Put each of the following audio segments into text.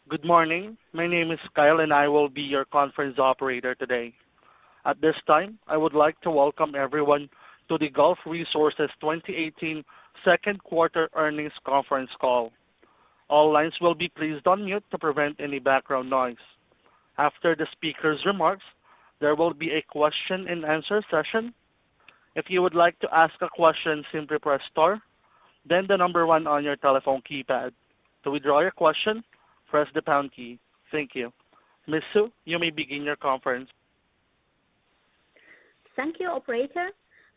Good morning. My name is Kyle and I will be your conference operator today. At this time, I would like to welcome everyone to the Gulf Resources 2018 second quarter earnings conference call. All lines will be placed on mute to prevent any background noise. After the speaker's remarks, there will be a question and answer session. If you would like to ask a question, simply press star, then the number 1 on your telephone keypad. To withdraw your question, press the pound key. Thank you. Ms. Su, you may begin your conference. Thank you, operator.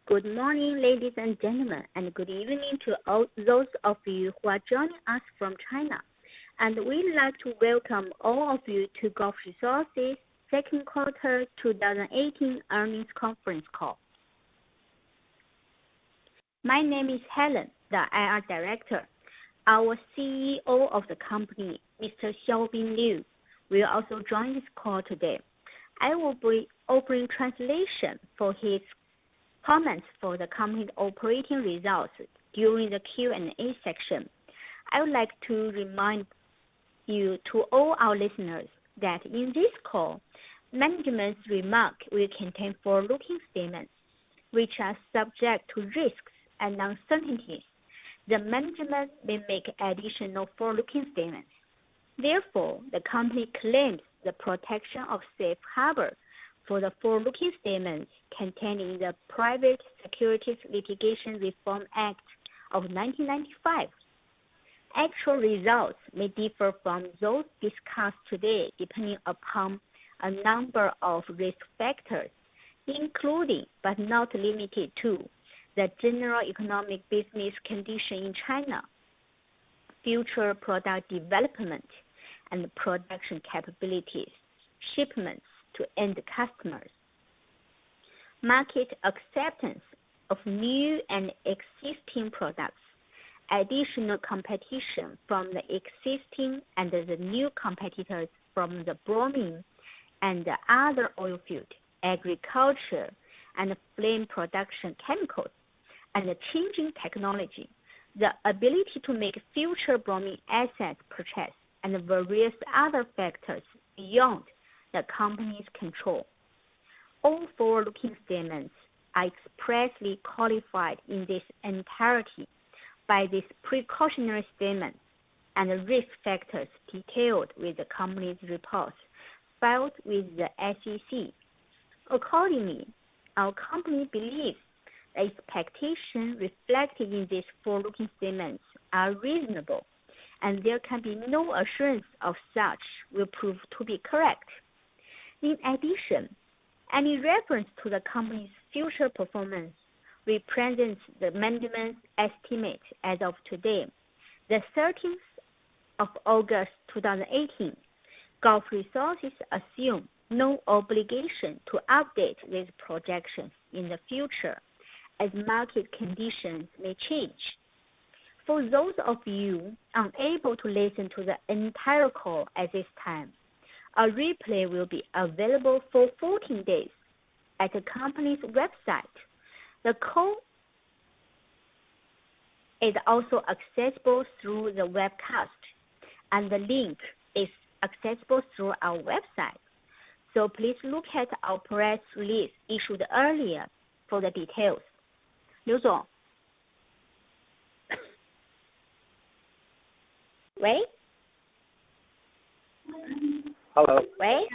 Good morning, ladies and gentlemen, and good evening to all those of you who are joining us from China. And we'd like to welcome all of you to Gulf Resources second quarter 2018 earnings conference call. My name is Helen, the IR Director. Our CEO of the company, Mr. Xiaobin Liu, will also join this call today. I will be offering translation for his comments for the company's operating results during the Q&A section. I would like to remind you to all our listeners that in this call, management's remarks will contain forward-looking statements, which are subject to risks and uncertainties. The management may make additional forward-looking statements. Therefore, the company claims the protection of safe harbor for the forward-looking statements contained in the Private Securities Litigation Reform Act of 1995. Actual results may differ from those discussed today depending upon a number of risk factors, including but not limited to the general economic business condition in China, future product development and production capabilities, shipments to end customers, market acceptance of new and existing products, additional competition from the existing and the new competitors from the bromine and the other oil field, agriculture, and flame production chemicals, and the changing technology, the ability to make future bromine assets purchase, and various other factors beyond the company's control. All forward-looking statements are expressly qualified in this entirety by this precautionary statement and the risk factors detailed with the company's reports filed with the SEC. Accordingly, our company believes the expectations reflected in these forward-looking statements are reasonable, and there can be no assurance of such will prove to be correct. In addition, any reference to the company's future performance represents the management's estimate as of today, the 13th of August 2018. Gulf Resources assume no obligation to update these projections in the future, as market conditions may change. For those of you unable to listen to the entire call at this time, a replay will be available for 14 days at the company's website. The call is also accessible through the webcast, and the link is accessible through our website. So please look at our press release issued earlier for the details. 刘总，喂 Hello， 喂，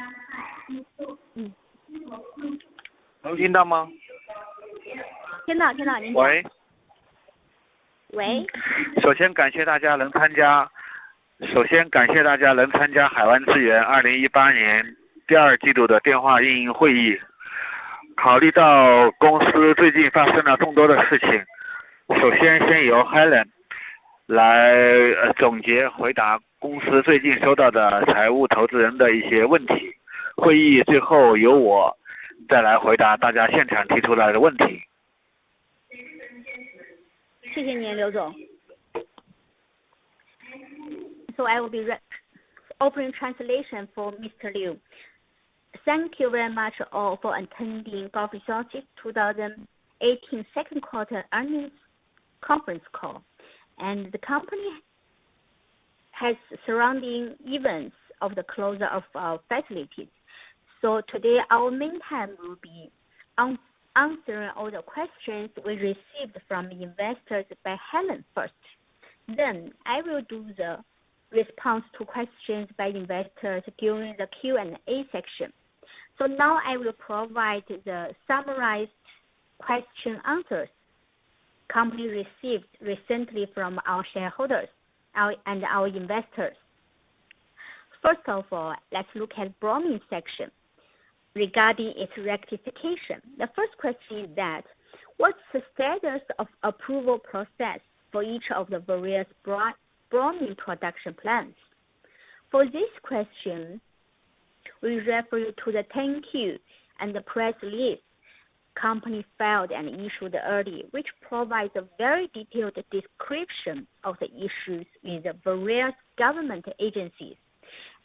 能听到吗？听到，您讲。喂。喂。首先感谢大家能参加海湾资源2018年第二季度的电话运营会议。考虑到公司最近发生了众多的事情，首先由 Helen 来总结回答公司最近收到的财务投资人的一些问题。会议最后由我再来回答大家现场提出来的问题。谢谢您，刘总。So I will be offering translation for Mr. Liu. Thank you very much all for attending Gulf Resources 2018 second quarter earnings conference call. And the company has surrounding events of the closure of our facilities. So today our main time will be answering all the questions we received from investors by Helen first. Then I will do the response to questions by investors during the Q&A section. So now I will provide the summarized question answers company received recently from our shareholders and our investors. First of all, let's look at bromine section regarding its rectification. The first question is that, what's the status of approval process for each of the various bromine production plants? For this question, we refer you to the 10Q and the press release company filed and issued early, which provides a very detailed description of the issues with the various government agencies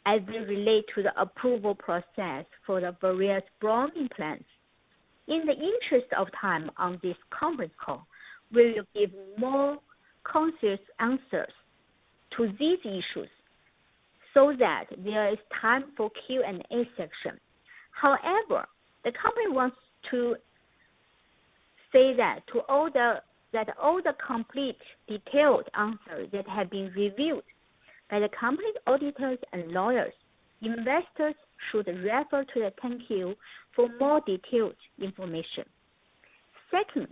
as they relate to the approval process for the various bromine plants. In the interest of time on this conference call, we will give more concise answers to these issues so that there is time for Q&A section. However, the company wants to say that all the complete detailed answers that have been reviewed by the company's auditors and lawyers, investors should refer to the 10Q for more detailed information. Second,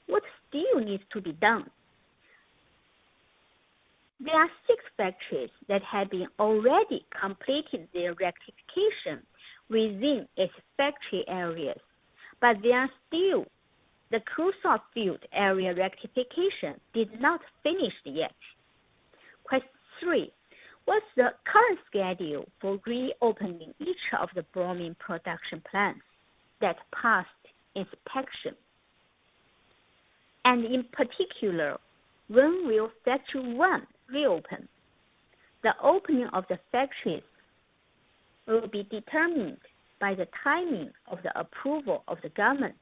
what still needs to be done? There are 6 factories that have been already completed their rectification within its factory areas, but there are still the crude salt field area rectification did not finish yet. Question 3. What's the current schedule for reopening each of the bromine production plants that passed inspection? And in particular, when will Factory 1 reopen? The opening of the factories will be determined by the timing of the approval of the government.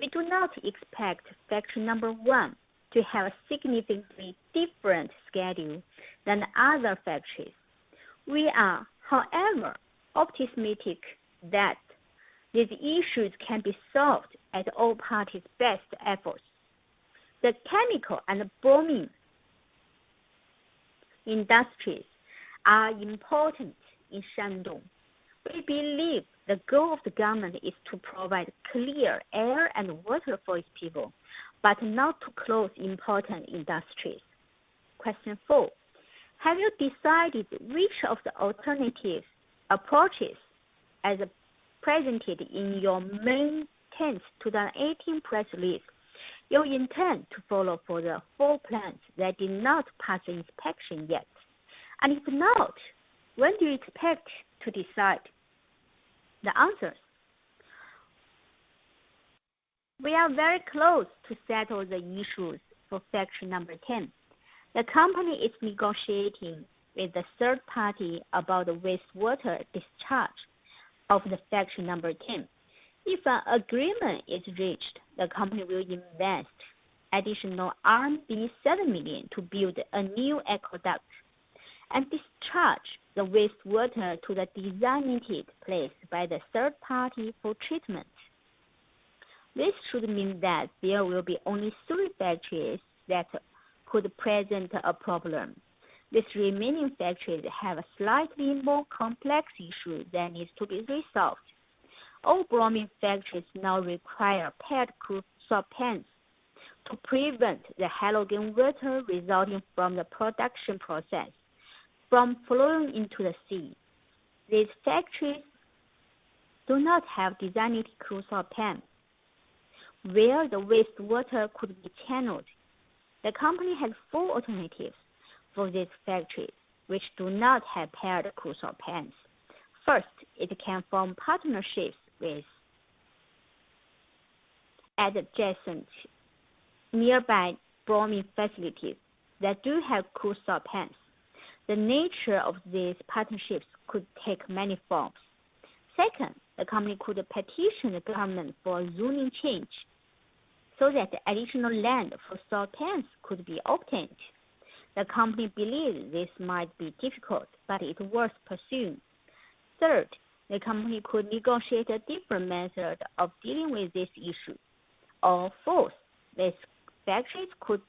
We do not expect Factory number 1 to have a significantly different schedule than other factories. We are, however, optimistic that these issues can be solved at all parties' best efforts. The chemical and bromine industries are important in Shandong. We believe the goal of the government is to provide clear air and water for its people, but not to close important industries. Question 4. Have you decided which of the alternative approaches as presented in your May 10, 2018 press release you intend to follow for the 4 plants that did not pass the inspection yet? And if not, when do you expect to decide? The answers. We are very close to settle the issues for Factory number 10. The company is negotiating with the third party about the wastewater discharge of the Factory number 10. If an agreement is reached, the company will invest additional RMB 7 million to build a new aqueduct and discharge the wastewater to the designated place by the third party for treatment. This should mean that there will be only 3 factories that could present a problem. These remaining factories have a slightly more complex issue that needs to be resolved. All bromine factories now require paired crude salt pans to prevent the halogen water resulting from the production process from flowing into the sea. These factories do not have designated crude salt pans where the wastewater could be channeled. The company has 4 alternatives for these factories which do not have paired crude salt pans. First, it can form partnerships with adjacent nearby bromine facilities that do have crude salt pans. The nature of these partnerships could take many forms. Second, the company could petition the government for a zoning change so that additional land for salt pans could be obtained. The company believes this might be difficult, but it's worth pursuing. Third, the company could negotiate a different method of dealing with this issue. Or fourth, these factories could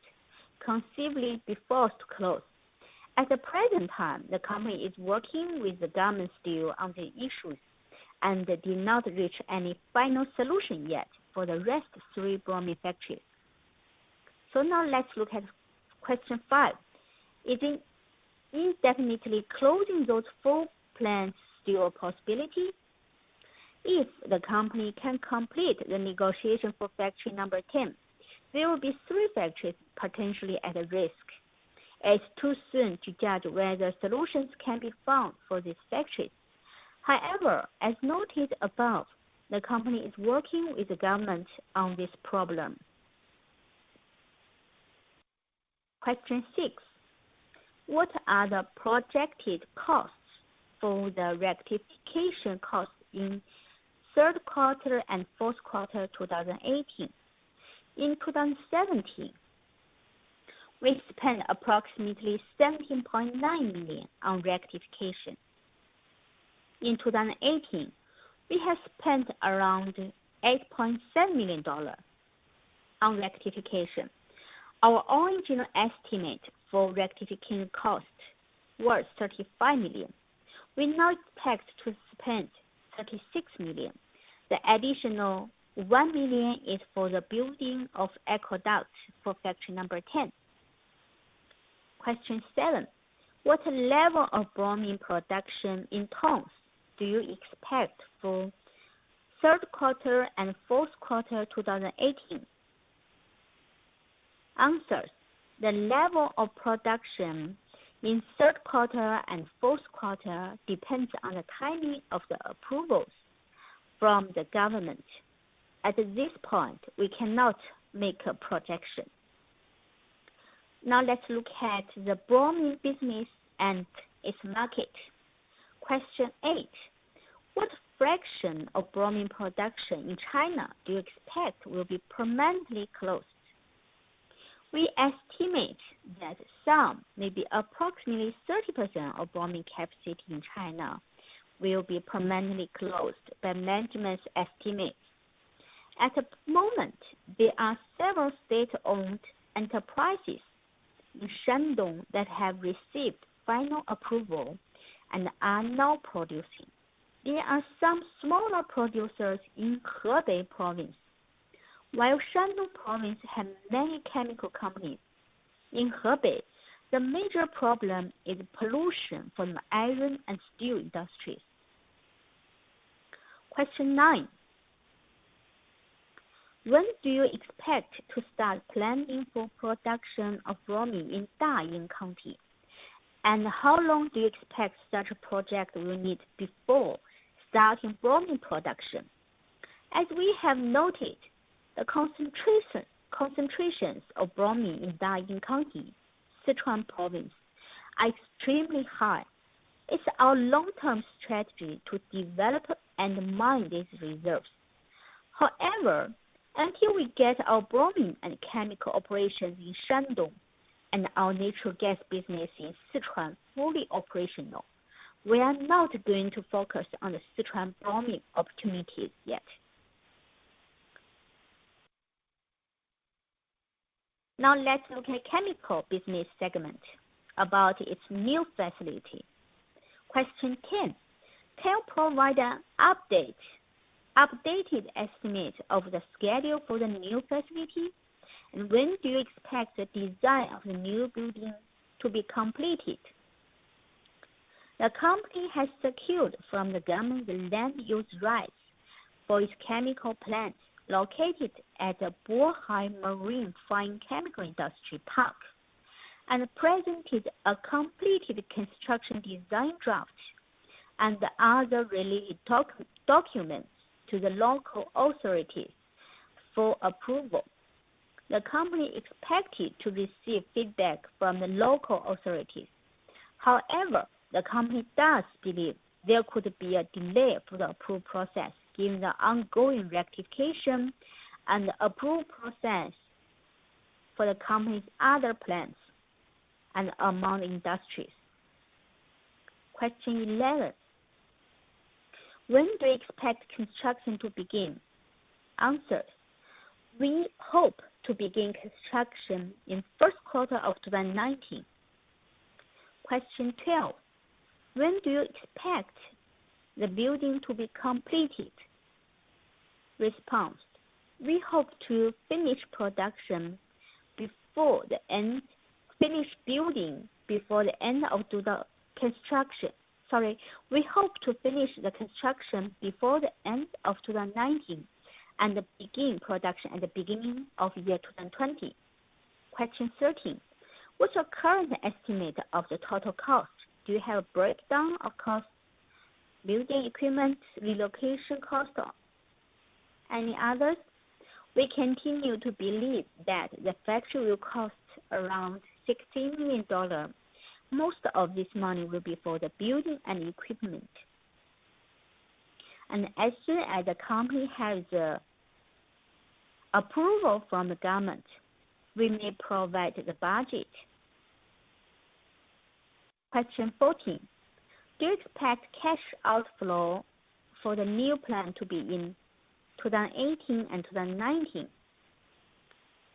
conceivably be forced to close. At the present time, the company is working with the government still on the issues and did not reach any final solution yet for the rest 3 bromine factories. So now let's look at question 5. Is indefinitely closing those 4 plants still a possibility? If the company can complete the negotiation for factory number 10, there will be 3 factories potentially at risk. It's too soon to judge whether solutions can be found for these factories. However, as noted above, the company is working with the government on this problem. Question 6. What are the projected costs for the rectification costs in third quarter and fourth quarter 2018? In 2017, we spent approximately $17.9 million on rectification. In 2018, we have spent around $8.7 million on rectification. Our original estimate for rectification cost was $35 million. We now expect to spend $36 million. The additional $1 million is for the building of aqueduct for factory number 10. Question 7. What level of bromine production in tons do you expect for third quarter and fourth quarter 2018? Answers. The level of production in third quarter and fourth quarter depends on the timing of the approvals from the government. At this point, we cannot make a projection. Now let's look at the bromine business and its market. Question 8. What fraction of bromine production in China do you expect will be permanently closed? We estimate that some, maybe approximately 30% of bromine capacity in China will be permanently closed by management's estimates. At the moment, there are several state-owned enterprises in Shandong that have received final approval and are now producing. There are some smaller producers in Hebei province. While Shandong province has many chemical companies, in Hebei, the major problem is pollution from the iron and steel industries. Question 9. When do you expect to start planning for production of bromine in Daying County? And how long do you expect such a project will need before starting bromine production? As we have noted, the concentrations of bromine in Daying County, Sichuan province, are extremely high. It's our long-term strategy to develop and mine these reserves. However, until we get our bromine and chemical operations in Shandong and our natural gas business in Sichuan fully operational, we are not going to focus on the Sichuan bromine opportunities yet. Now let's look at chemical business segment about its new facility. Question 10. Can you provide an updated estimate of the schedule for the new facility? And when do you expect the design of the new building to be completed? The company has secured from the government the land use rights for its chemical plants located at the Bohai Marine Fine Chemical Industry Park and presented a completed construction design draft and other related documents to the local authorities for approval. The company expected to receive feedback from the local authorities. However, the company does believe there could be a delay for the approval process given the ongoing rectification and approval process for the company's other plants. and among industries. Question 11. When do you expect construction to begin? Answers. We hope to begin construction in first quarter of 2019. Question 12. When do you expect the building to be completed? Response. We hope to finish production before the end, finish building before the end of the construction. We hope to finish the construction before the end of 2019 and begin production at the beginning of year 2020. Question 13. What's your current estimate of the total cost? Do you have a breakdown of cost, building equipment, relocation cost, or any others? We continue to believe that the factory will cost around $16 million. Most of this money will be for the building and equipment. And as soon as the company has approval from the government, we may provide the budget. Question 14. Do you expect cash outflow for the new plan to be in 2018 and 2019?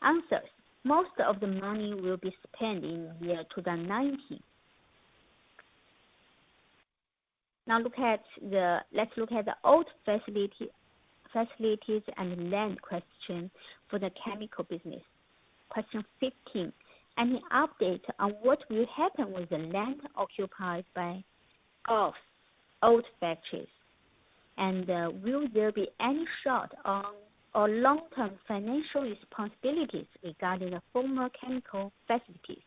Answers. Most of the money will be spent in year 2019. Now let's look at the old facilities and land question for the chemical business. Question 15. Any update on what will happen with the land occupied by Gulf's old factories? And will there be any short or long-term financial responsibilities regarding the former chemical facilities?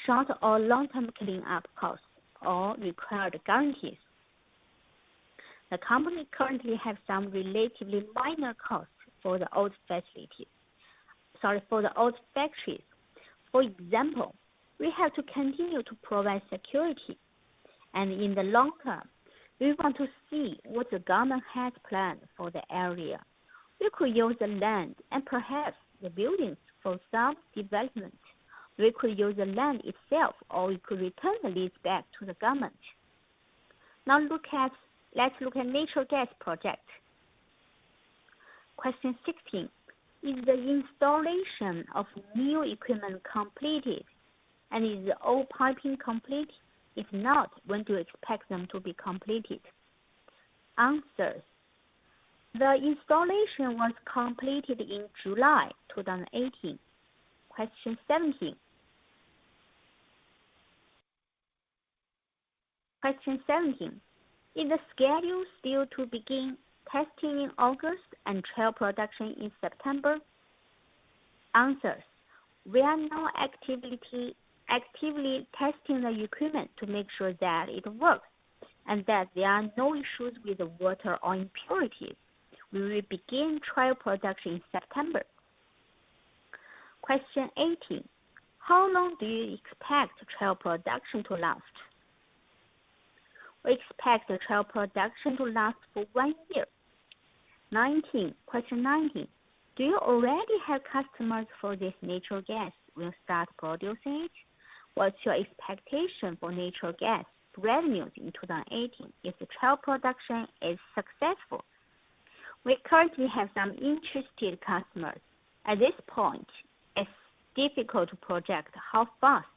Short or long-term cleanup costs or required guarantees? The company currently has some relatively minor costs for the old factories. For example, we have to continue to provide security, and in the long term, we want to see what the government has planned for the area. We could use the land and perhaps the buildings for some development. We could use the land itself, or we could return the lease back to the government. Now let's look at natural gas project. Question 16. Is the installation of new equipment completed? And is the old piping complete? If not, when do you expect them to be completed? Answers. The installation was completed in July 2018. Question 17. Question 17. Is the schedule still to begin testing in August and trial production in September? Answers. We are now actively testing the equipment to make sure that it works and that there are no issues with the water or impurities. We will begin trial production in September. Question 18. How long do you expect trial production to last? We expect the trial production to last for 1 year. Question 19. Do you already have customers for this natural gas? Will start producing it? What's your expectation for natural gas revenues in 2018 if the trial production is successful? We currently have some interested customers. At this point, it's difficult to project how fast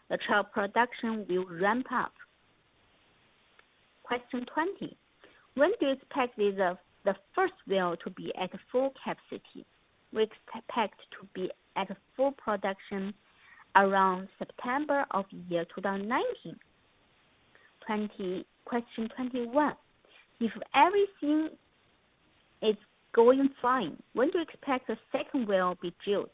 the trial production will ramp up. Question 20. When do you expect the first well to be at full capacity? We expect to be at full production around September of year 2019. Question 21. If everything is going fine, when do you expect the second well be drilled?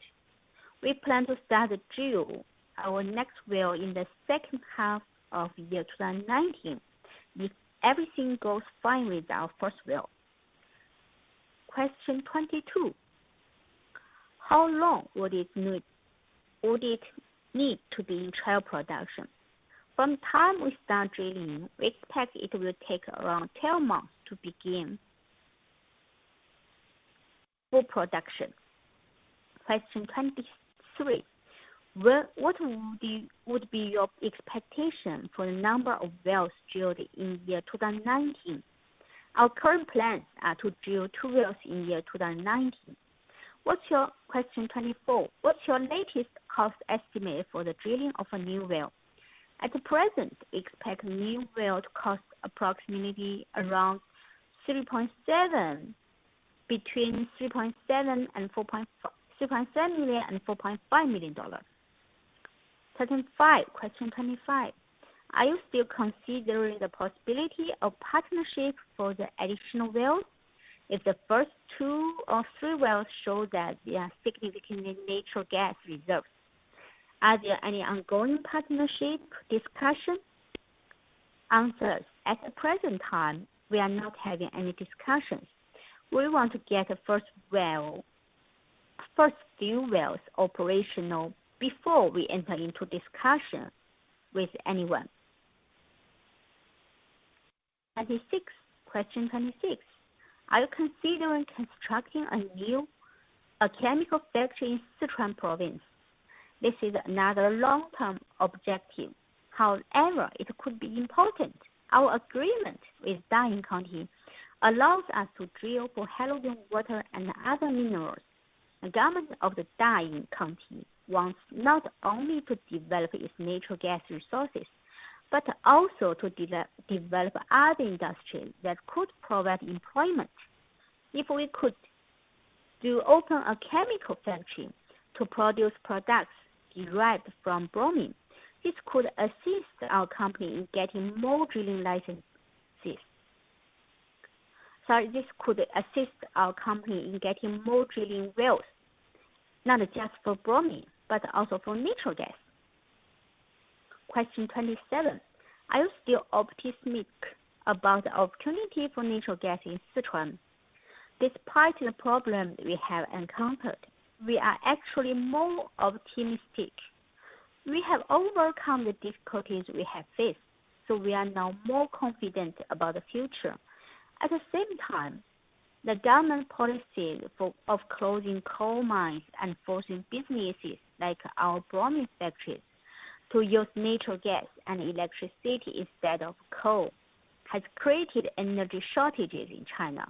We plan to start to drill our next well in the second half of year 2019 if everything goes fine with our first well. Question 22. How long would it need to be in trial production? From the time we start drilling, we expect it will take around 12 months to begin full production. Question 23. What would be your expectation for the number of wells drilled in year 2019? Our current plans are to drill 2 wells in year 2019. What's your question 24? What's your latest cost estimate for the drilling of a new well? At the present, expect a new well to cost approximately around 3.7 between 3.7 and 3.7 million and 4.5 million dollars. Question 25. Are you still considering the possibility of partnership for the additional wells? If the first 2 or 3 wells show that there are significant natural gas reserves, are there any ongoing partnership discussions? Answers. At the present time, we are not having any discussions. We want to get the first few wells operational before we enter into discussion with anyone. Question 26. Are you considering constructing a chemical factory in Sichuan province? This is another long-term objective. However, it could be important. Our agreement with Daying County allows us to drill for halogen water and other minerals. The government of the Daying County wants not only to develop its natural gas resources, but also to develop other industries that could provide employment. If we could open a chemical factory to produce products derived from bromine, this could assist our company in getting more drilling licenses. This could assist our company in getting more drilling wells, not just for bromine, but also for natural gas. Question 27. Are you still optimistic about the opportunity for natural gas in Sichuan? Despite the problems we have encountered, we are actually more optimistic. We have overcome the difficulties we have faced, so we are now more confident about the future. At the same time, the government policy of closing coal mines and forcing businesses like our bromine factories to use natural gas and electricity instead of coal has created energy shortages in China.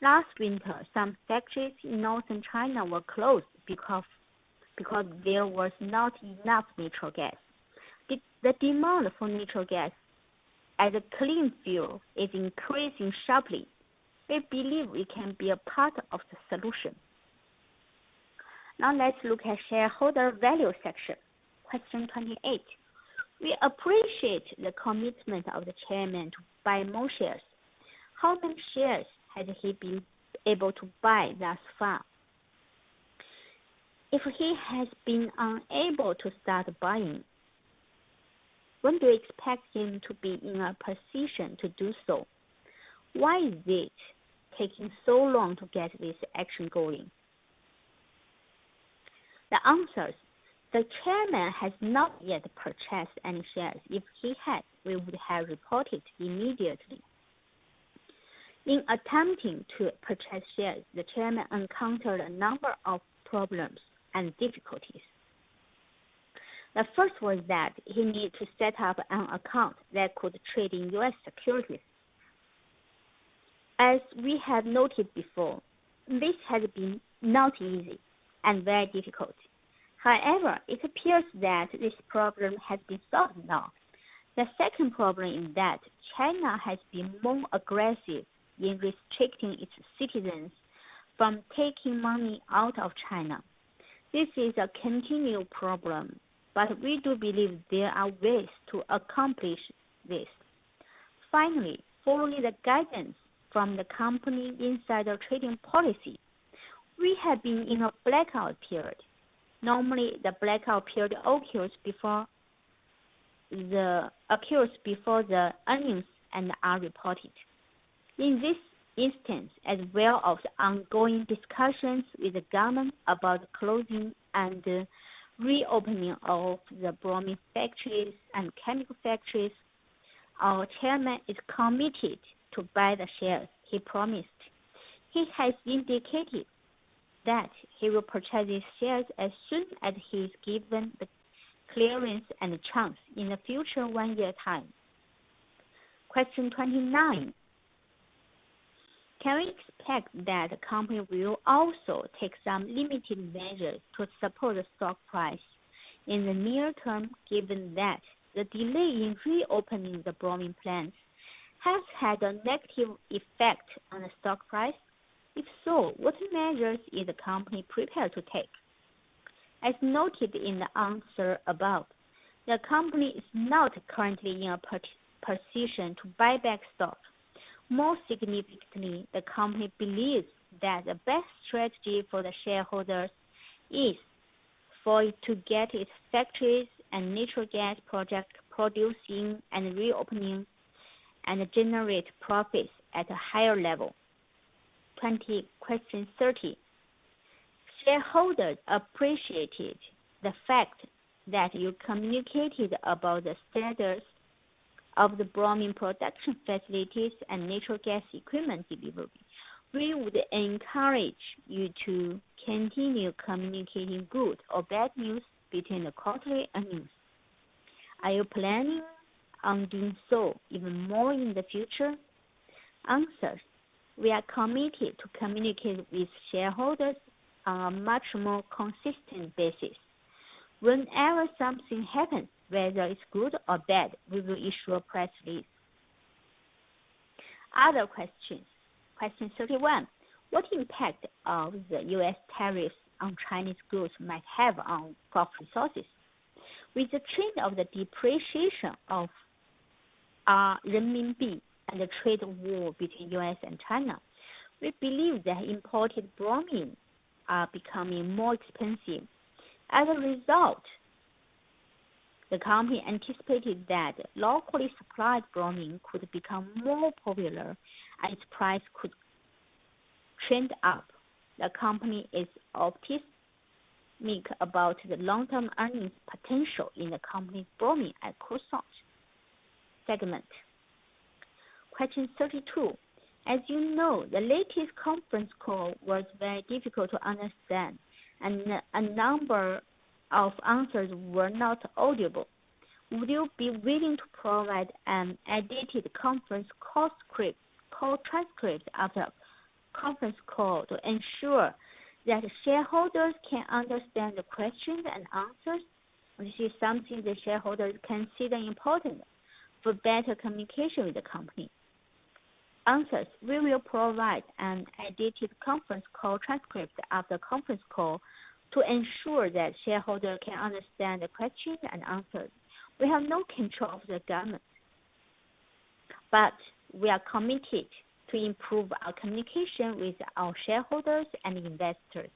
Last winter, some factories in northern China were closed because there was not enough natural gas. The demand for natural gas as a clean fuel is increasing sharply. We believe we can be a part of the solution. Now let's look at shareholder value section. Question 28. We appreciate the commitment of the chairman to buy more shares. How many shares has he been able to buy thus far? If he has been unable to start buying, when do you expect him to be in a position to do so? Why is it taking so long to get this action going? The answers. The chairman has not yet purchased any shares. If he had, we would have reported immediately. In attempting to purchase shares, the chairman encountered a number of problems and difficulties. The first was that he needed to set up an account that could trade in U.S. securities. As we have noted before, this has been not easy and very difficult. However, it appears that this problem has been solved now. The second problem is that China has been more aggressive in restricting its citizens from taking money out of China. This is a continued problem, but we do believe there are ways to accomplish this. Finally, following the guidance from the company insider trading policy, we have been in a blackout period. Normally, the blackout period occurs before the earnings and are reported. In this instance, as well as the ongoing discussions with the government about closing and reopening of the bromine factories and chemical factories, our chairman is committed to buy the shares he promised. He has indicated that he will purchase these shares as soon as he is given the clearance and chance in the future 1 year time. Question 29. Can we expect that the company will also take some limited measures to support the stock price in the near term, given that the delay in reopening the bromine plants has had a negative effect on the stock price? If so, what measures is the company prepared to take? As noted in the answer above, the company is not currently in a position to buy back stock. More significantly, the company believes that the best strategy for the shareholders is for it to get its factories and natural gas projects producing and reopening and generate profits at a higher level. Question 30. Shareholders appreciated the fact that you communicated about the status of the bromine production facilities and natural gas equipment delivery. We would encourage you to continue communicating good or bad news between the quarterly earnings. Are you planning on doing so even more in the future? Answers. We are committed to communicate with shareholders on a much more consistent basis. Whenever something happens, whether it's good or bad, we will issue a press release. Other questions. Question 31. What impact of the U.S. tariffs on Chinese goods might have on Gulf resources? With the trend of the depreciation of renminbi and the trade war between U.S. and China, we believe that imported bromine are becoming more expensive. As a result, the company anticipated that locally supplied bromine could become more popular and its price could trend up. The company is optimistic about the long-term earnings potential in the company's bromine and crude salt segment. Question 32. As you know, the latest conference call was very difficult to understand, and a number of answers were not audible. Would you be willing to provide an edited conference call transcript after conference call to ensure that shareholders can understand the questions and answers? This is something the shareholders consider important for better communication with the company. Answers. We will provide an edited conference call transcript after conference call to ensure that shareholders can understand the questions and answers. We have no control of the government, but we are committed to improve our communication with our shareholders and investors.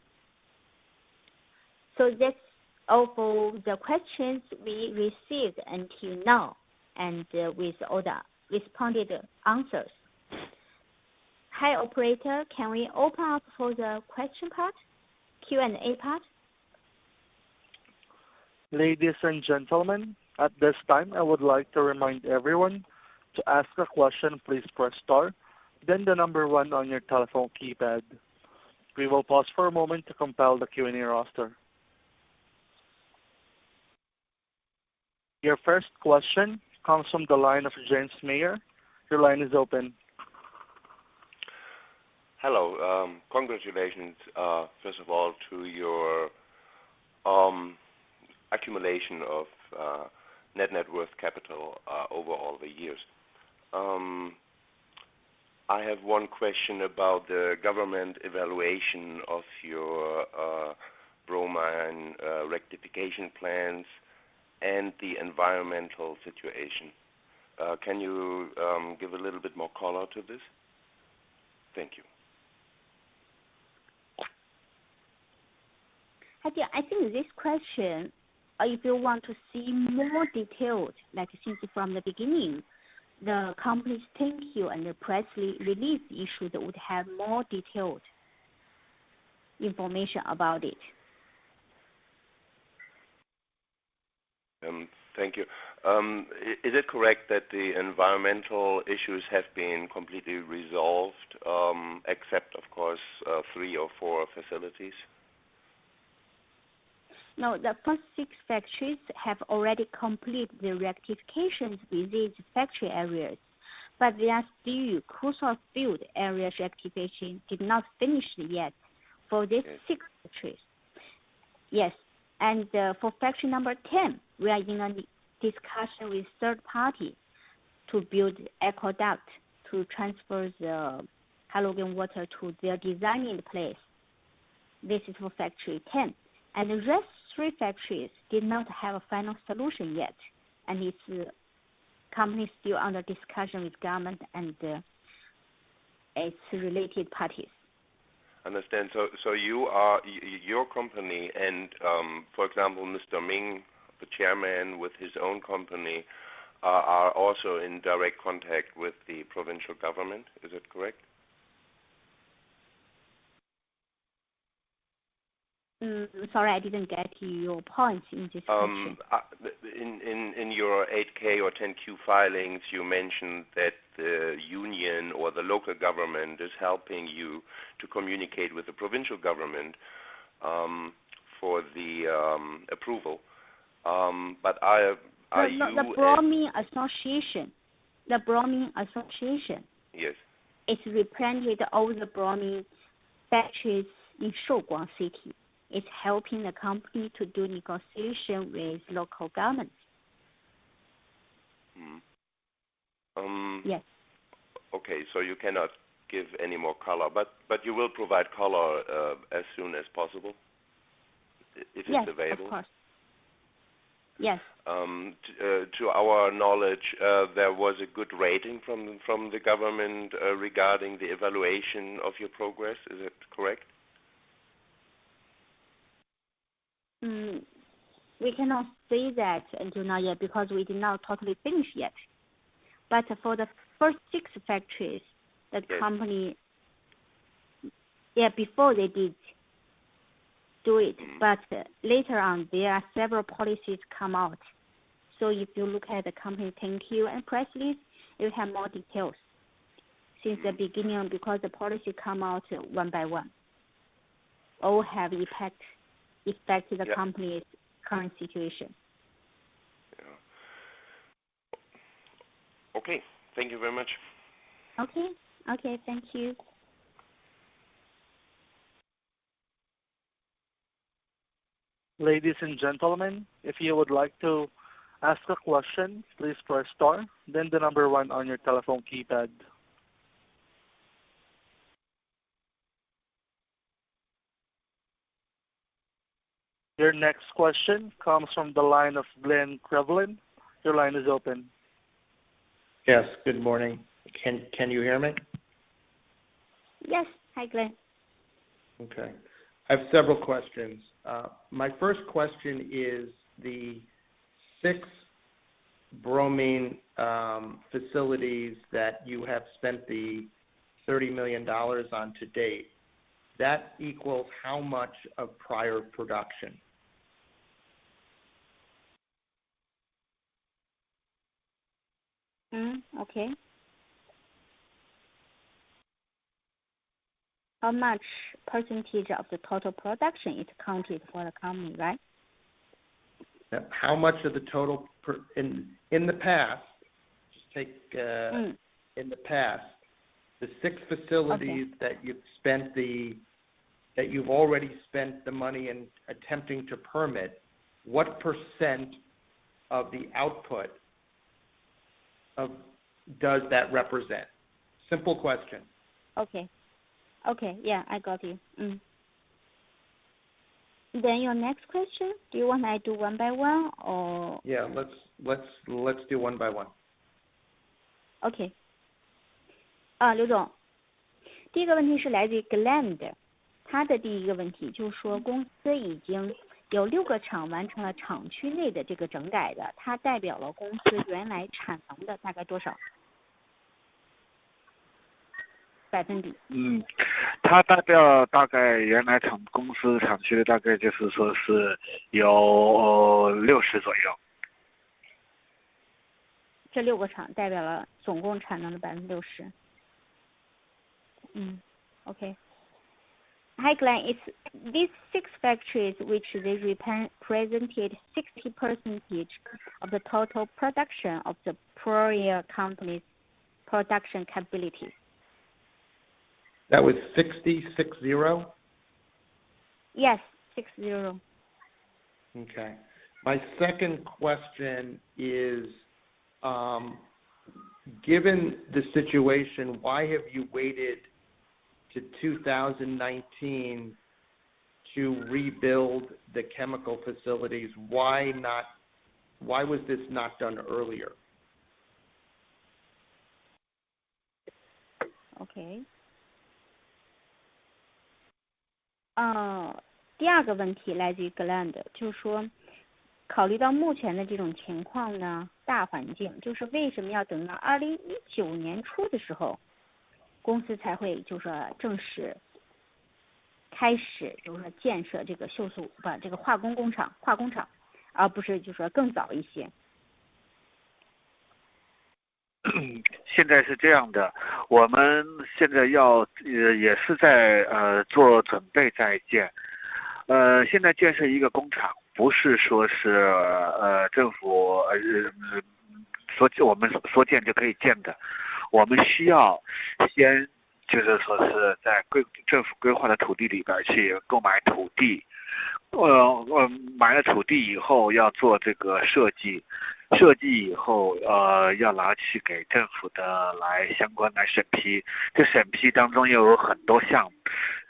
So that's all for the questions we received until now, and with all the responded answers. Hi, operator, can we open up for the question part, Q&A part? Ladies and gentlemen, at this time, I would like to remind everyone to ask a question, please press star, then the number 1 on your telephone keypad. We will pause for a moment to compile the Q&A roster. Your first question comes from the line of James Mayer. Your line is open. Hello. Congratulations, first of all, to your accumulation of net worth capital over all the years. I have one question about the government evaluation of your bromine rectification plans and the environmental situation. Can you give a little bit more color to this? Thank you. I think this question, if you want to see more detailed, like since from the beginning, the company's thank you and the press release issued would have more detailed information about it. Thank you. Is it correct that the environmental issues have been completely resolved, except, of course, 3 or 4 facilities? No, the first 6 factories have already completed the rectifications within these factory areas, but there are still crucial field areas rectification did not finish yet for these 6 factories. Yes, and for factory number 10, we are in a discussion with third party to build aqueduct to transfer the halogen water to their designing place. This is for factory 10. And the rest 3 factories did not have a final solution yet, and its company still under discussion with government and its related parties. Understand. So you are your company, and for example, Mr. Ming, the chairman, with his own company, are also in direct contact with the provincial government. Is it correct? Sorry, I didn't get your points in this question. In your 8K or 10Q filings, you mentioned that the union or the local government is helping you to communicate with the provincial government for the approval. But the bromine association. The bromine association. Yes. It's represented all the bromine factories in Shouguang City. It's helping the company to do negotiation with local governments. Yes. Okay, so you cannot give any more color, but you will provide color as soon as possible, if it's available. Yes, of course. Yes. To our knowledge, there was a good rating from the government regarding the evaluation of your progress. Is it correct? We cannot say that until now yet because we did not totally finish yet. But for the first 6 factories, the company, before they did do it, but later on there are several policies come out. So if you look at the company 10Q and press release, you have more details since the beginning because the policy come out one by one. All have affected the company's current situation. Okay, thank you very much. Okay, thank you. Ladies and gentlemen, if you would like to ask a question, please press star, then the number 1 on your telephone keypad. Your next question comes from the line of Glenn Krevlin. Your line is open. Yes, good morning. Can you hear me? Yes. Hi, Glenn. Okay. I have several questions. My first question is the 6 bromine facilities that you have spent the $30 million on to date. That equals how much of prior production? Okay. How much percentage of the total production is counted for the company, right? How much of the total in the past? Just take in the past the 6 facilities that you've already spent the money in attempting to permit. What percent of the output does that represent? Simple question. Okay, yeah, I got you. Then your next question, do you want I do one by one or? Yeah, let's do one by one. OK。刘总，第一个问题是来自于 Glenn 的，他的第一个问题就是说，公司已经有6个厂完成了厂区内的这个整改的，它代表了公司原来产能的大概多少%？它代表大概原来公司厂区的大概就是说是有60%左右。这6个厂代表了总共产能的60%。OK。Hi, Glenn. It's these 6 factories, which they represented 60% of the total production of the prior company's production capabilities. That was 60, 60? Yes, 60. Okay. My second question is, given the situation, why have you waited to 2019 to rebuild the chemical facilities? Why was this not done earlier? OK。第二个问题来自于 Glenn， 就是说，考虑到目前的这种情况呢，大环境，就是为什么要等到2019年初的时候，公司才会就是说正式开始就是说建设这个这个化工厂，而不是就是说更早一些。现在是这样的，我们现在也是在做准备在建。现在建设一个工厂，不是说是政府我们说建就可以建的，我们需要先就是说是在政府规划的土地里边去购买土地，买了土地以后要做这个设计以后要拿去给政府的相关来审批，这审批当中又有很多项目。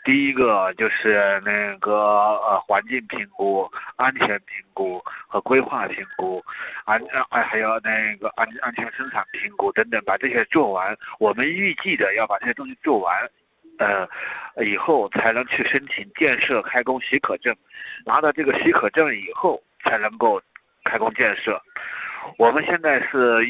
第一个就是那个环境评估、安全评估和规划评估，还有那个安全生产评估等等，把这些做完。我们预计的要把这些东西做完，以后才能去申请建设开工许可证，拿到这个许可证以后才能够开工建设。我们现在是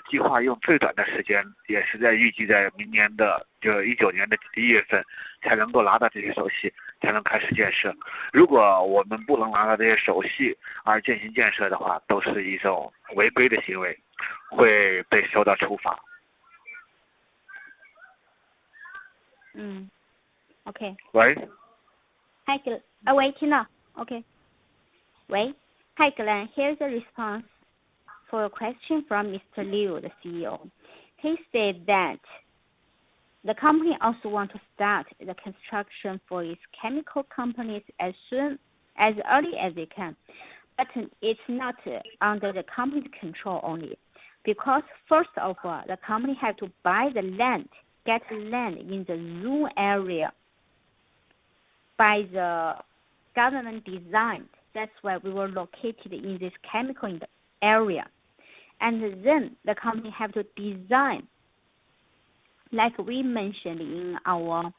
计划用最短的时间，也是在预计在明年的就19年的1月份才能够拿到这些手续，才能开始建设。如果我们不能拿到这些手续而进行建设的话，都是一种违规的行为，会被受到处罚。OK。喂。Hi Glenn， 喂，听到 ？OK。喂 ，Hi Glenn，here's a response for a question from Mr. Liu, the CEO. He said that the company also wants to start the construction for its chemical companies as early as they can, but it's not under the company's control only, because first of all, the company has to buy the land, get land in the zone area by the government design. That's why we were located in this chemical area. And then the company have to design, like we mentioned in our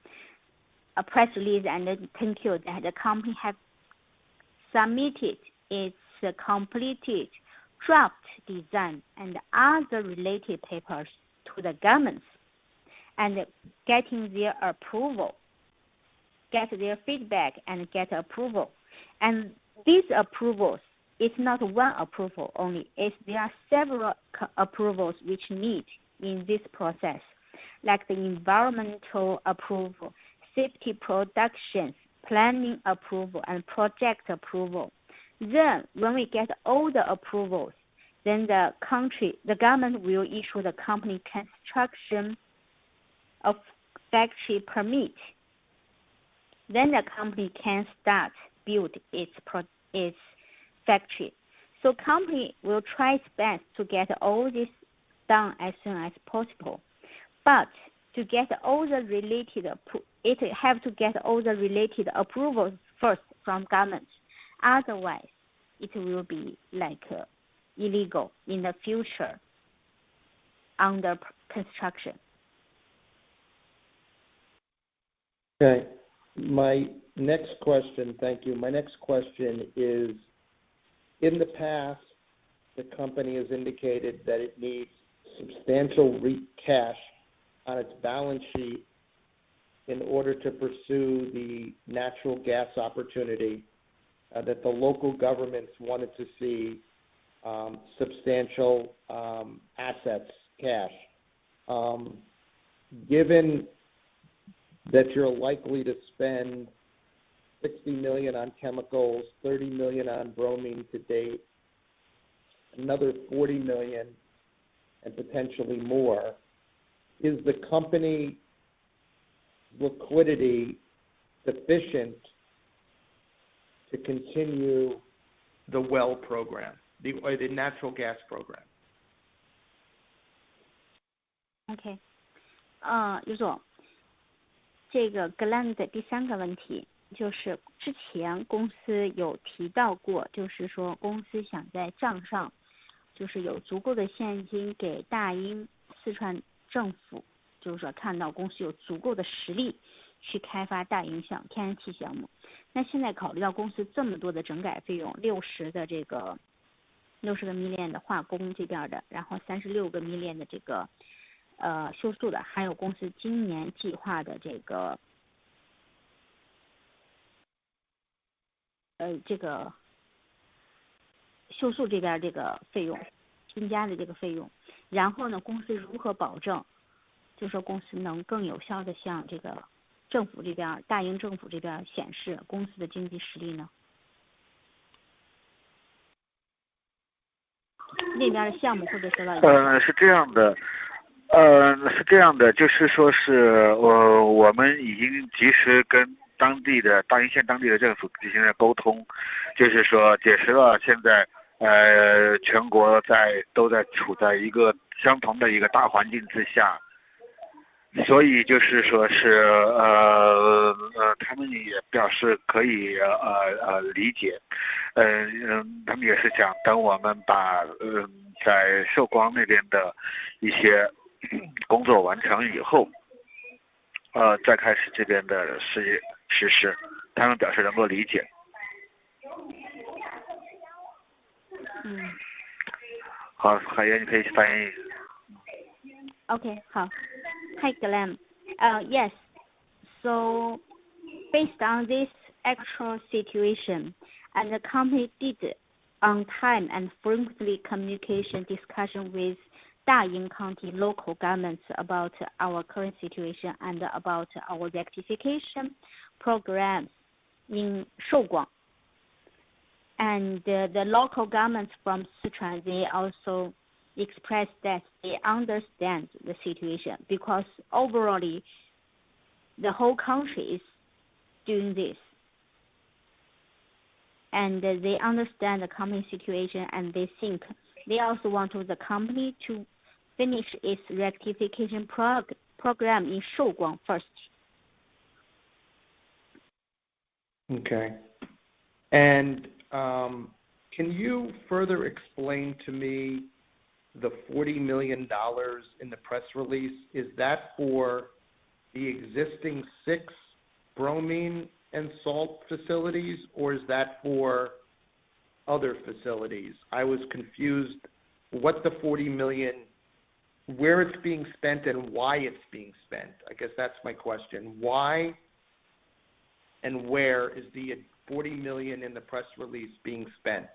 press release, and thank you that the company have submitted its completed draft design and other related papers to the governments, and getting their approval, get their feedback and get approval. And these approvals, it's not one approval only. There are several approvals which need in this process, like the environmental approval, safety production, planning approval, and project approval. Then, when we get all the approvals, then the government will issue the company construction of factory permit. Then the company can start build its factory. So company will try its best to get all this done as soon as possible. But to get all the related, it have to get all the related approvals first from government. Otherwise, it will be like illegal in the future under construction. Okay. My next question, thank you. My next question is, in the past, the company has indicated that it needs substantial cash on its balance sheet in order to pursue the natural gas opportunity, that the local governments wanted to see substantial assets, cash. Given that you're likely to spend 60 million on chemicals, 30 million on bromine to date, another 40 million, and potentially more. Is the company liquidity sufficient to continue the well program, the natural gas program? OK， 刘总，这个 Glenn 的第3个问题就是之前公司有提到过，就是说公司想在账上就是有足够的现金给大英四川政府，就是说看到公司有足够的实力去开发大英天然气项目。那现在考虑到公司这么多的整改费用，60个 million 的化工这边的，然后36个 million 的这个修塑的，还有公司今年计划的这个修塑这边这个费用增加的这个费用，然后呢，公司如何保证，就说公司能更有效的向这个政府这边大英政府这边显示公司的经济实力呢？那边的项目或者说是这样的。是这样的，就是说是我们已经及时跟当地的大英县当地的政府进行了沟通，就是说解释了现在全国都在处在一个相同的一个大环境之下，所以就是说是他们也表示可以理解，他们也是想等我们把在寿光那边的一些工作完成以后，再开始这边的实施，他们表示能够理解。好，海燕你可以翻译。OK， 好。Hi Glenn. Yes. So based on this actual situation, and the company did on time and frequently communication discussion with Daying County local governments about our current situation and about our rectification programs in Shouguang. And the local governments from Sichuan, they also expressed that they understand the situation because overall the whole country is doing this. And they understand the company situation, and they think they also want the company to finish its rectification program in Shouguang first. Okay. And can you further explain to me the $40 million in the press release? Is that for the existing 6 bromine and salt facilities, or is that for other facilities? I was confused what the $40 million, where it's being spent and why it's being spent. I guess that's my question. Why and where is the $40 million in the press release being spent?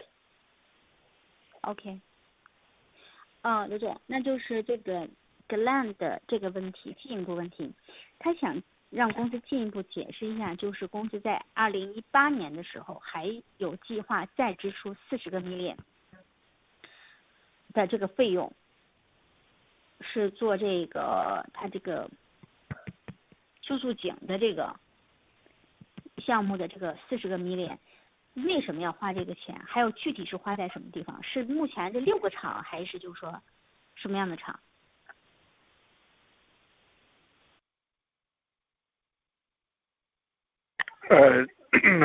OK. 刘总，那就是这个 Glenn 的这个问题，进一步问题，他想让公司进一步解释一下，就是公司在2018年的时候还有计划再支出40个 million 的这个费用，是做这个他这个修塑井的这个项目的这个40个 million， 为什么要花这个钱？还有具体是花在什么地方？是目前这6个厂，还是就是说什么样的厂？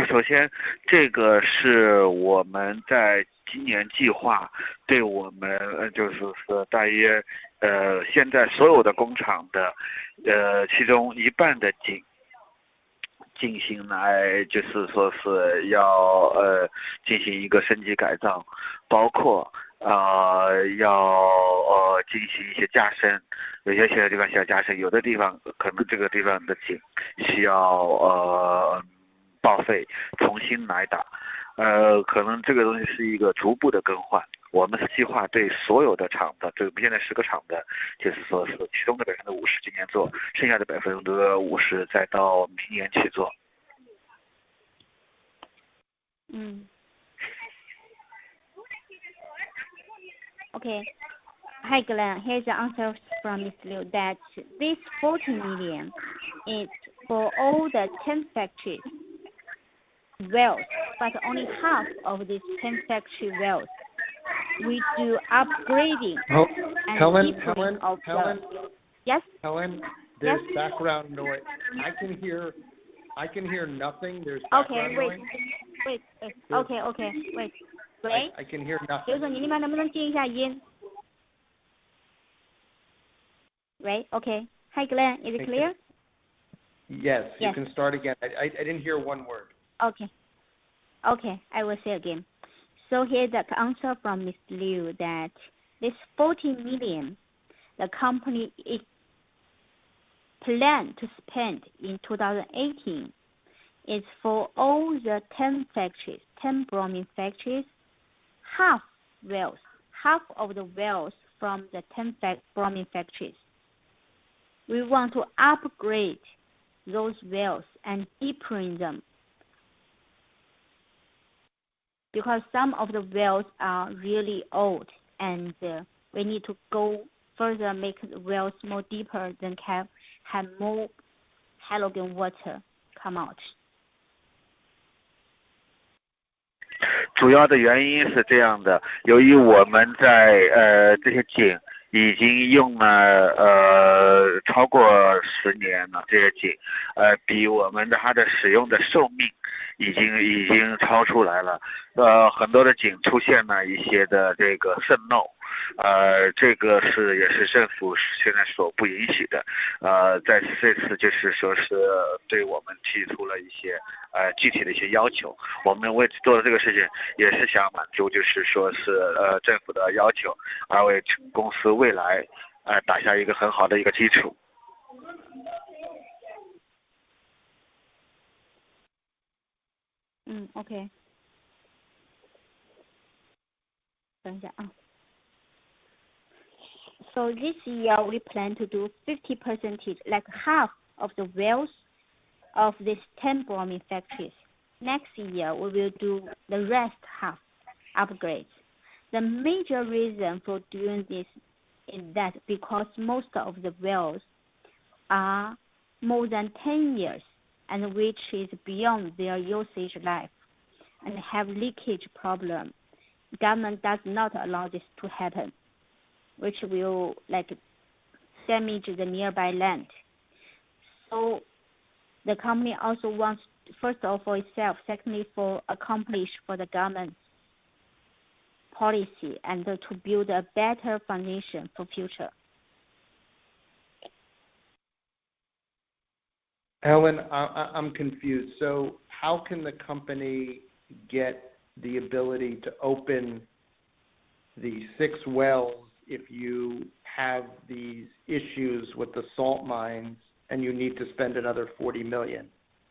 首先，这个是我们在今年计划对我们就是说大约现在所有的工厂的其中一半的井进行来就是说是要进行一个升级改造，包括要进行一些加深，有些地方需要加深，有的地方可能这个地方的井需要报废重新来打，可能这个东西是一个逐步的更换。我们是计划对所有的厂的，这个现在10个厂的，就是说是其中的50%今年做，剩下的50%再到明年去做。Mm. Okay. Hi, Glenn. Here's the answer from Ms. Liu that this 40 million is for all the 10 factories wells, but only half of these 10 factory wells we do upgrading and deepening of the. Yes. Helen, there's Yes. background noise. I can hear nothing. There's background noise. Wait. Okay. Wait. 喂， I can hear nothing. 刘总，你那边能不能静一下音？喂 ，OK。Hi Glenn, is it clear? Yes, you Yes. can start again. I didn't hear one word. Okay, I will say again. So here's the answer from Ms. Liu that this 40 million, the company is planned to spend in 2018 is for all the 10 factories, 10 bromine factories, half of the wells from the 10 bromine factories. We want to upgrade those wells and deepen them because some of the wells are really old and we need to go further, make the wells more deeper, than have more halogen water come out. 主要的原因是这样的，由于我们在这些井已经用了超过10年了，这些井比我们的它的使用的寿命已经超出来了，很多的井出现了一些的这个渗漏，这个也是政府现在所不允许的，在这次就是说是对我们提出了一些具体的一些要求，我们为做的这个事情也是想满足就是说是政府的要求，而为公司未来打下一个很好的一个基础。OK。等一下啊。So this year we plan to do 50%, like half of the wells of these 10 bromine factories. Next year we will do the rest half upgrades. The major reason for doing this is that because most of the wells are more than 10 years and which is beyond their usage life and have leakage problem, government does not allow this to happen, which will damage the nearby land. So the company also wants, first of all, for itself, secondly, for accomplish for the government policy and to build a better foundation for future. Ellen, I'm confused. So how can the company get the ability to open the 6 wells if you have these issues with the salt mines and you need to spend another $40 million?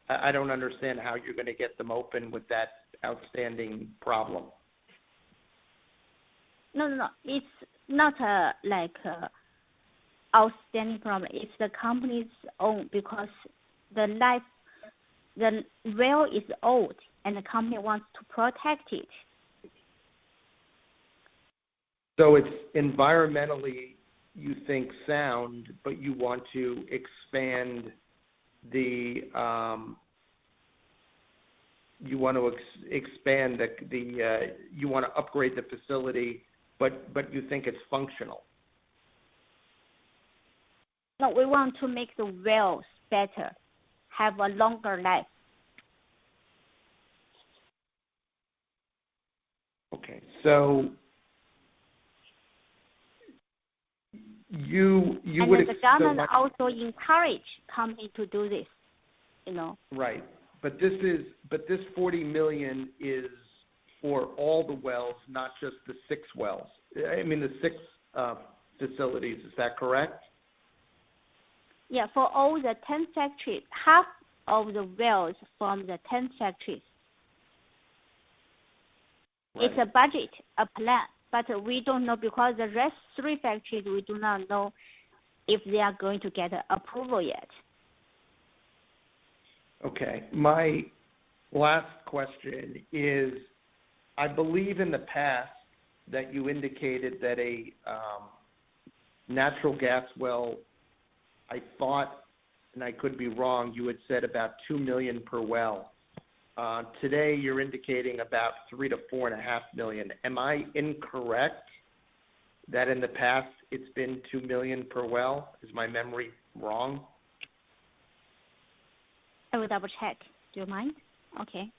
I don't understand how you're going to get them open with that outstanding problem. No. It's not a outstanding problem. It's the company's own because the well is old and the company wants to protect it. So it's environmentally, you think, sound, but you want to expand the you want to upgrade the facility, but you think it's functional. No, we want to make the wells better, have a longer life. Okay, so you and would. The government also encourage company to do this, Right, but this $40 million is for all the wells, not just the 6 wells. I mean the 6 facilities. Is that correct? Yeah, for all the 10 factories, half of the wells from the 10 factories. Right. It's a budget, a plan, but we don't know because the rest 3 factories, we do not know if they are going to get approval yet. Okay. My Last question is, I believe in the past that you indicated that a natural gas well, I thought, and I could be wrong, you had said about $2 million per well. Today you're indicating about $3 to $4.5 million. Am I incorrect that in the past it's been $2 million per well? Is my memory wrong? I will double check. Do you mind? OK。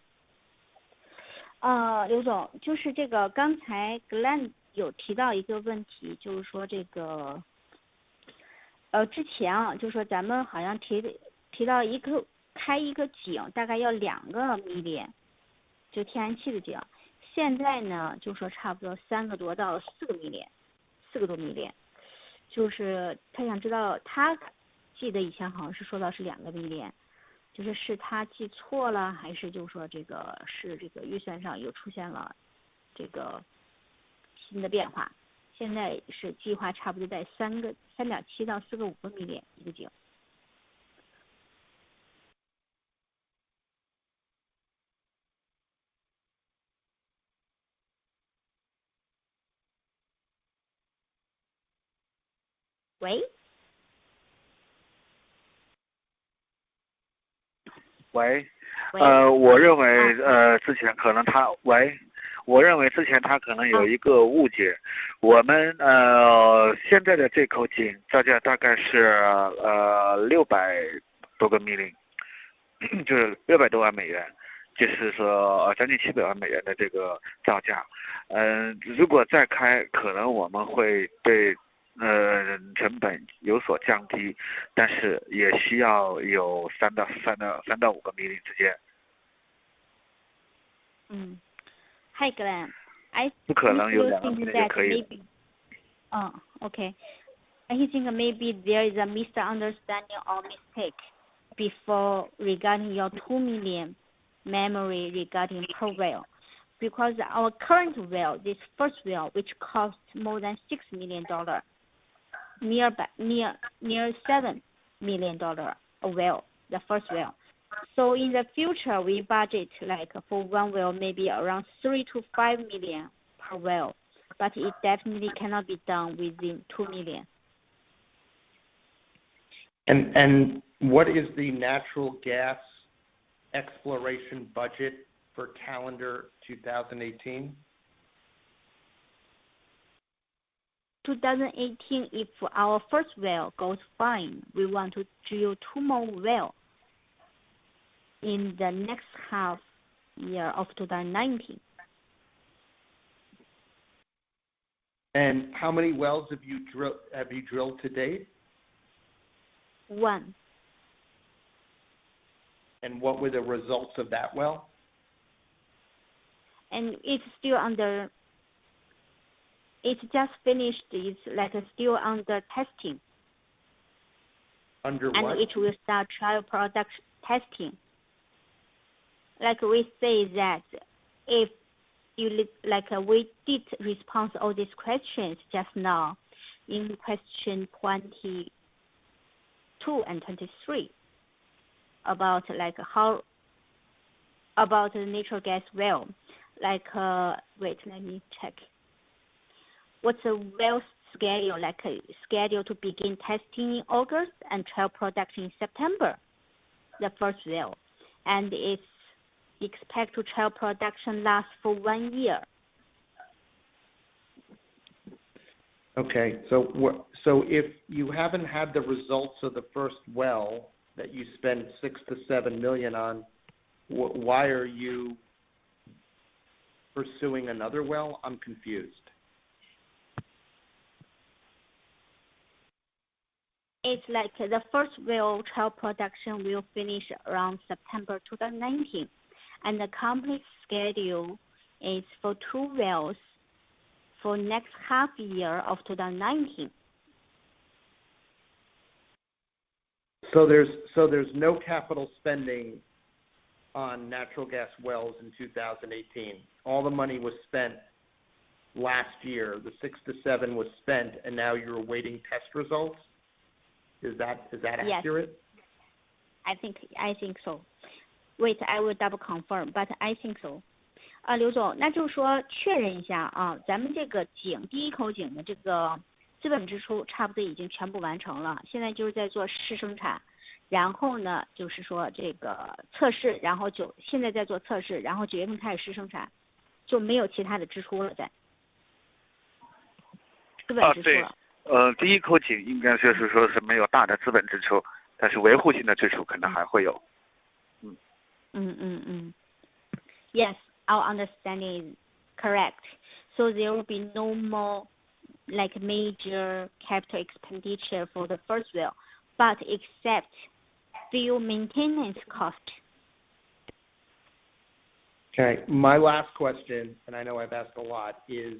刘总，就是这个刚才 Glenn 有提到一个问题，就是说这个之前啊，就是说咱们好像提到开一个井大概要2个million，就天然气的井。现在呢，就说差不多3个多到4个million，4个多million。就是他想知道，他记得以前好像是说到是2个million，是他记错了，还是就是说这个是这个预算上又出现了这个新的变化？现在是计划差不多在3.7到4个5个million一个井。喂？喂，我认为之前可能我认为之前他可能有一个误解，我们现在的这口井造价大概是600多个 million， 就是600多万美元，就是说将近700万美元的这个造价。如果再开，可能我们会对成本有所降低，但是也需要有3到5个 million 之间。Hi Glenn, I 不可能有2个 think million 就 that 可以。OK. I think maybe there is a misunderstanding or mistake before regarding your 2 million memory regarding per well. Because our current well, this first well, which costs more than $6 million, near $7 million a well, the first well. So in the future, we budget like for one well maybe around 3 to 5 million per well, but it definitely cannot be done within 2 million. And what is the natural gas exploration budget for calendar 2018? 2018, if our first well goes fine, we want to drill 2 more wells in the next half year of 2019. And how many wells have you drilled to date? 1. And what were the results of that well? And it's still under. It's just finished. It's like still under testing. Under what? And it will start trial product testing. Like we say that if you we did respond to all these questions just now in question 22 and 23 about how about the natural gas well. Wait, let me check. What's the well schedule? Schedule to begin testing in August and trial production in September, the first well. And it's expect to trial production last for 1 year. Okay, so if you haven't had the results of the first well that you spent $6 to $7 million on, why are you pursuing another well? I'm confused. It's like the first well trial production will finish around September 2019, and the company schedule is for 2 wells for next half year of 2019. So there's no capital spending on natural gas wells in 2018. All the money was spent last year. The 6 to 7 was spent, and now you're awaiting test results. Is that accurate? Yes. I think so. Wait, I will double confirm, but I think so. 刘总，那就是说确认一下啊，咱们这个井第一口井的这个资本支出差不多已经全部完成了，现在就是在做试生产，然后呢就是说这个测试，然后现在在做测试，然后9月份开始试生产，就没有其他的支出了，在资本支出了。第一口井应该就是说是没有大的资本支出，但是维护性的支出可能还会有。Yes, our understanding is correct. So there will be no more like major capital expenditure for the first well, but except fuel maintenance cost. Okay, my last question, and I know I've asked a lot, is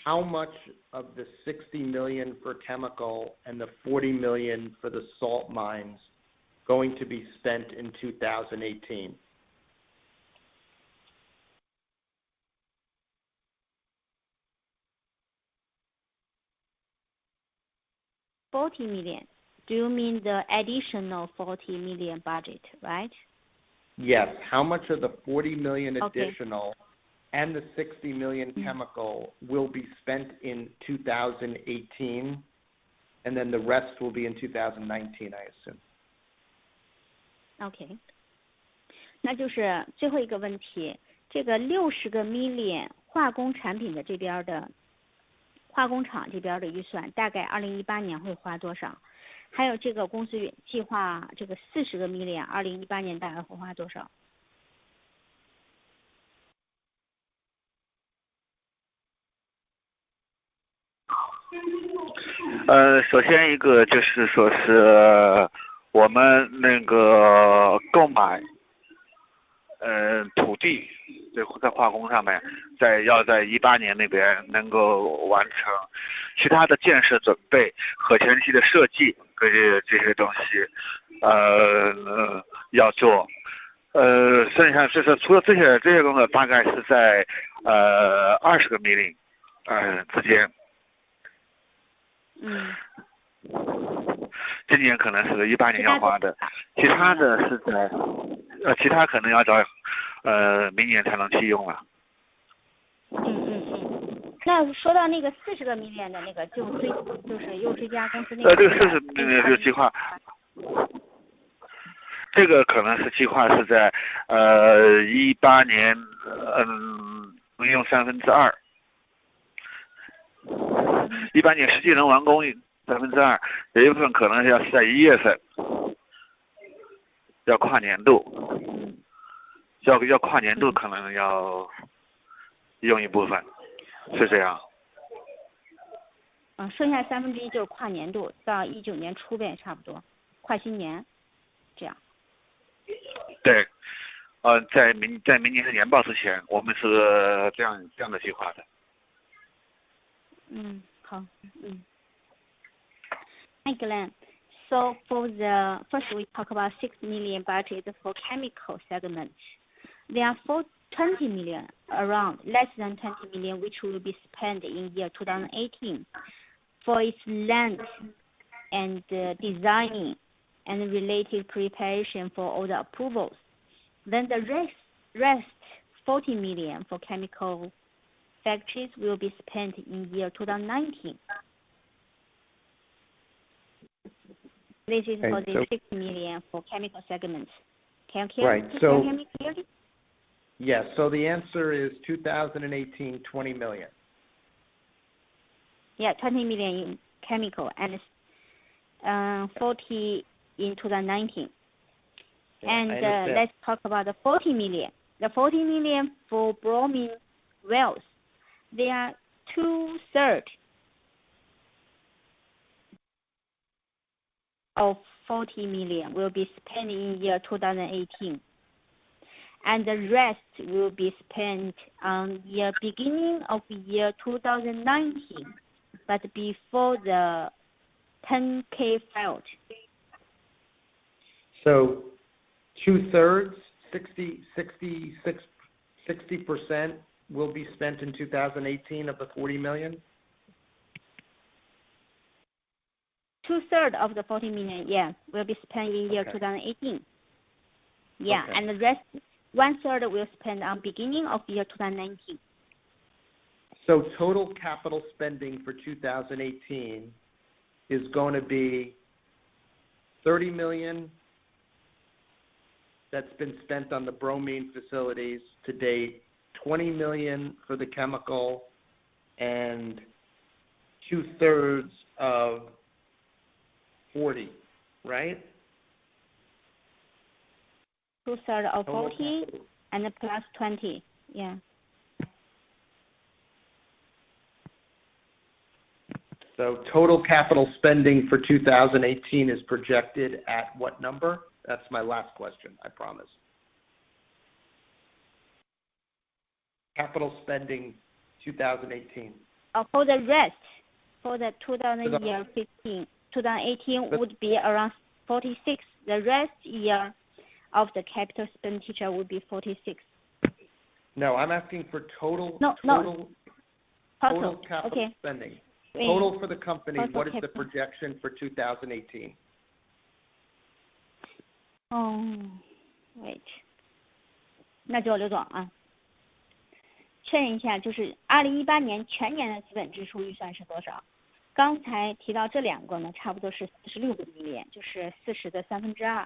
how much of the $60 million for chemical and the $40 million for the salt mines going to be spent in 2018? $40 million. Do you mean the additional $40 million budget, right? Yes. How much of the $40 million additional and the $60 million chemical will be spent in 2018, and then the rest will be in 2019, I assume. OK. 那就是最后一个问题，这个60个 million 化工产品的这边的化工厂这边的预算大概2018年会花多少？还有这个公司计划这个40个 million 2018年大概会花多少？首先一个就是说是我们那个购买土地在化工上面，要在18年那边能够完成，其他的建设准备和前期的设计这些东西要做，剩下就是除了这些工作大概是在20个 million 之间。今年可能是18年要花的，其他的是在其他可能要到明年才能启用了。那说到那个40个 million 的那个就是又是一家公司那个这个40 million 这个计划，这个可能是计划是在18年能用2/3。18年实际能完工2/3，有一部分可能是在1月份，要跨年度，要跨年度可能要用一部分，是这样。剩下1/3就是跨年度，到19年初呗，差不多，跨新年，这样。对，在明年的年报之前，我们是这样的计划的。好Hi Glenn. So first we talk about 6 million budget for chemical segment. There are 20 million, around less than 20 million, which will be spent in year 2018 for its land and designing and related preparation for all the approvals. Then the rest 40 million for chemical factories will be spent in year 2019. This is for the 6 million for chemical segments. Can you hear me clearly? Yes, so the answer is 2018, 20 million. Yeah, 20 million in chemical and 40 in 2019. And let's talk about the 40 million. The 40 million for bromine wells. They are 2/3 of 40 million will be spent in year 2018. And the rest will be spent on year beginning of year 2019, but before the 10K filed. So 2/3, 60% will be spent in 2018 of the 40 million? 2/3 of the 40 million, yeah, will be spent in year 2018. Yeah, Okay. and the rest, 1/3 will spend on beginning of year 2019. So total capital spending for 2018 is going to be $30 million that's been spent on the bromine facilities to date, $20 million for the chemical, and 2/3 of 40, right? 2/3 of Total 40 capital. and plus 20. Yeah. So total capital spending for 2018 is projected at what number? That's my last question, I promise. Capital spending 2018. For the rest, for the 2018 would be around 46. The rest year of the capital expenditure would be 46. No, I'm asking for total Total. capital Okay. spending. Wait. Total for the company, Total what is the capital. projection for 2018? Wait， 那就刘总啊，确认一下，就是2018年全年的资本支出预算是多少？刚才提到这两个呢，差不多是46个million，就是40的2/3，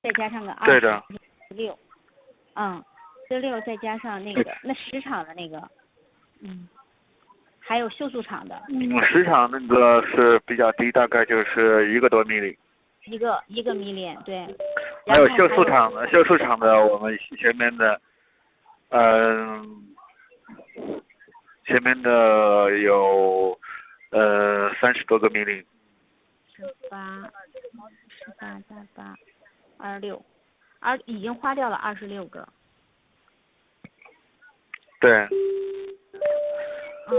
再加上个对的。 26， 16再加上那个，那10厂的那个，还有秀素厂的市场那个是比较低，大概就是1个多米。一个million， 对。还有秀素厂的，我们前面的，前面的有30多个米。18加8 26，已经花掉了26个。对。花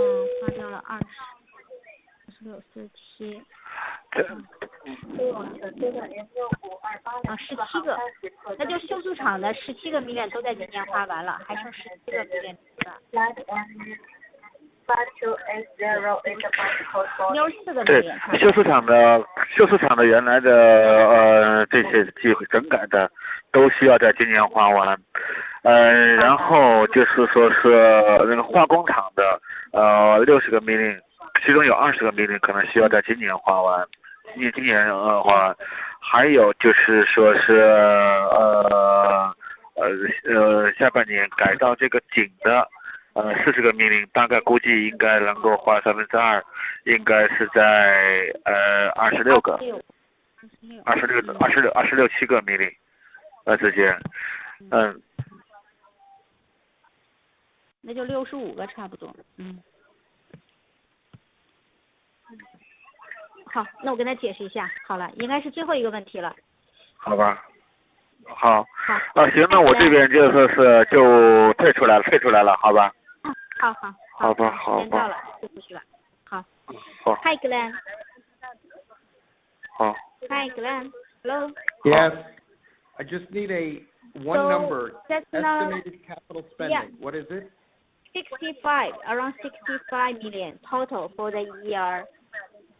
掉了26、47。17个，那就秀素厂的17个million都在今年花完了，还剩17个million。64个对，million。秀素厂的原来的这些整改的都需要在今年花完。然后就是说是那个化工厂的60个million，其中有20个million可能需要在今年花完，今年花完。还有就是说是下半年改造这个井的40个million，大概估计应该能够花2/3，应该是在26个26、7个million之间。那就65个差不多。好，那我跟他解释一下。好了，应该是最后一个问题了。好吧。好。行，那我这边就退出来了，好吧。好。好吧。时间到了，就出去了。好。Hi Glenn。好。Hi Glenn。Hello. Yes. I just need one number. That's Estimated capital spending. Yeah. What is it? Around 65 million total for the year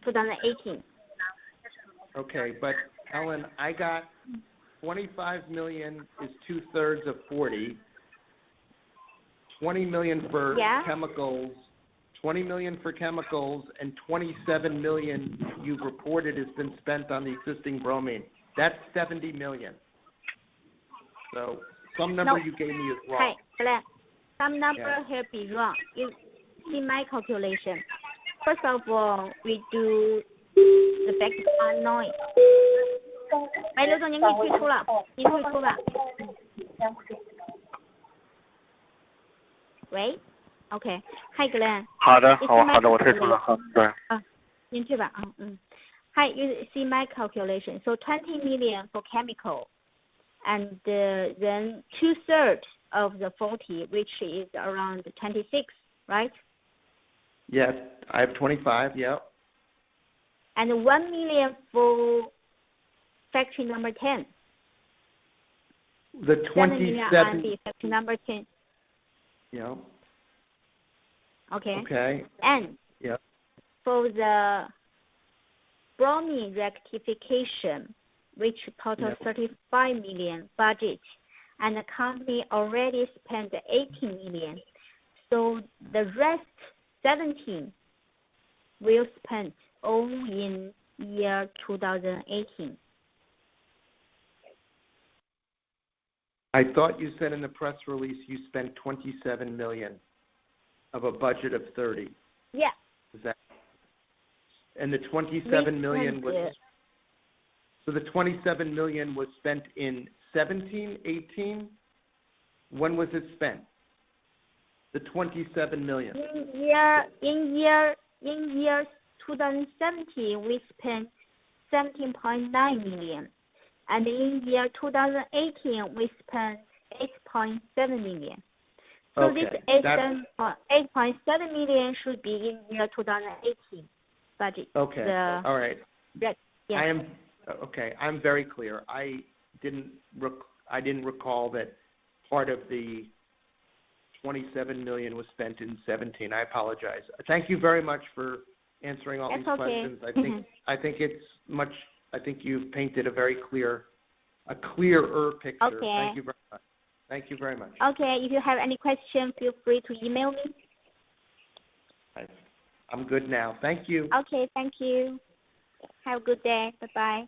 2018. Okay, but Ellen, I got 25 million is 2/3 of 40. 20 million for chemicals. 20 million for chemicals and 27 million you've reported has been spent on the existing bromine. That's 70 million. So some number you gave me is wrong. Hi, Glenn. Some number here be wrong. You see my calculation. First of all, we do the background noise. 哎，刘总，您可以退出了，您退出吧。喂 ，OK. Hi, Glenn. 好的，我退出了。对。您退吧。Hi, you see my calculation. So 20 million for chemical, and then 2/3 of the 40, which is around 26, right? Yes, I have 25, yeah. And 1 million for factory number 10. The 27 million factory number 10. Yeah. Okay. Okay. And for the bromine rectification, which total 35 million budget, and the company already spent 18 million. So the rest 17 will spend all in year 2018. I thought you said in the press release you spent 27 million of a budget of 30. Yeah. Is that? And the 27 million was. So the 27 million was spent in 17, 18. When was it spent? The 27 million. In year 2017, we spent 17.9 million. And in year 2018, we spent 8.7 million. So Okay, this 8.7 million should be in year 2018 budget. Okay. All right. Yeah. I'm very clear. I didn't recall that part of the 27 million was spent in 17. I apologize. Thank you very much for answering all these questions. I think you've painted a clearer picture. Okay. Thank you very much. Thank you very much. Okay. If you have any questions, feel free to email me. I'm good now. Thank you. Okay. Thank you. Have a good day. Bye-bye.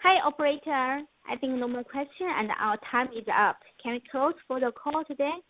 Hi, operator. I think no more question and our time is up. Can we close for the call today?